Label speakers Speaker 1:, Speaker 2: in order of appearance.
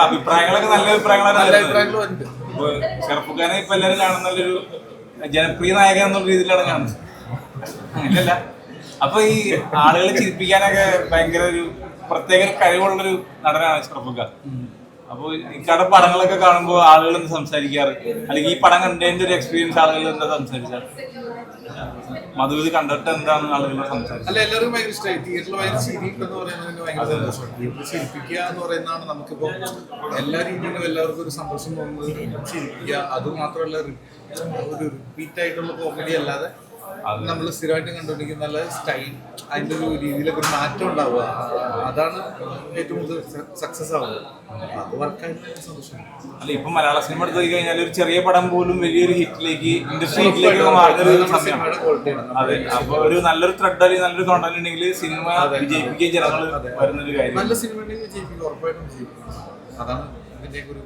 Speaker 1: അഭിപ്രായങ്ങളൊക്കെ നല്ല അഭിപ്രായങ്ങളാണ്.
Speaker 2: ഉണ്ട്.
Speaker 1: ഷറഫ് ഖാനെ ഇപ്പൊ എല്ലാവരും കാണുന്നൊരു ജനപ്രിയ നായകൻ എന്നുള്ള രീതിയിലാണ് കാണുന്നത്. അങ്ങനെയല്ല, അപ്പൊ ഈ ആളുകളെ ചിരിപ്പിക്കാനൊക്കെ ഭയങ്കര ഒരു പ്രത്യേക കഴിവുള്ളൊരു നടനാണ് ഷറഫ് ഖാൻ. അപ്പൊ ഇക്കാടെ പടങ്ങളൊക്കെ കാണുമ്പോൾ ആളുകൾ എന്താ സംസാരിക്കാറ്, അല്ലെങ്കിൽ ഈ പടം കണ്ടതിന്റെ ഒരു എക്സ്പീരിയൻസ് ആളുകൾ എന്താ സംസാരിച്ചാൽ മധു ഇത് കണ്ടിട്ട് എന്താണ് ആളുകൾ സംസാരിച്ചത്?
Speaker 2: അല്ല, എല്ലാവർക്കും ഭയങ്കര ഇഷ്ടമായി. തിയേറ്ററിൽ ഭയങ്കര ചിരിക്കുക പറയുന്നതിന് ഭയങ്കര സന്തോഷമാണ്. തിയേറ്ററിൽ ചിരിപ്പിക്കുക എന്ന് പറയുന്നതാണ് നമുക്കിപ്പോ എല്ലാ രീതിയിലും എല്ലാവർക്കും ഒരു സന്തോഷം തോന്നുന്നത്. ചിരിപ്പിക്കുക, അത് മാത്രമല്ല ഒരു റിപ്പീറ്റ് ആയിട്ടുള്ള കോമഡി അല്ലാതെ നമ്മൾ സ്ഥിരമായിട്ട് കണ്ടുകൊണ്ടിരിക്കുന്ന നല്ല സ്റ്റൈൽ, അതിൻ്റെ ഒരു രീതിയിലൊക്കെ ഒരു മാറ്റം ഉണ്ടാവുക, അതാണ് ഏറ്റവും കൂടുതൽ സക്സസ് ആവുന്നത്. അത് വർക്കായിട്ട് സന്തോഷം.
Speaker 1: അല്ല, ഇപ്പൊ മലയാള സിനിമ എടുത്തു കഴിഞ്ഞാൽ ഒരു ചെറിയ പടം പോലും വലിയൊരു ഹിറ്റിലേക്ക്, ഇൻഡസ്ട്രി ഹിറ്റിലേക്ക് മാറുന്ന ഒരു സമയമാണ്. അതെ, അപ്പൊ ഒരു നല്ലൊരു ത്രെഡ് അല്ലെങ്കിൽ നല്ലൊരു കോണ്ടന്റ് ഉണ്ടെങ്കിൽ സിനിമ വിജയിപ്പിക്കുകയും ജനങ്ങൾ വരുന്നൊരു കാര്യം.
Speaker 2: നല്ല സിനിമ ഉണ്ടെങ്കിൽ വിജയിപ്പിക്കും, ഉറപ്പായിട്ടും വിജയിപ്പിക്കും. അതാണ് ഇതിന്റെ ഒരു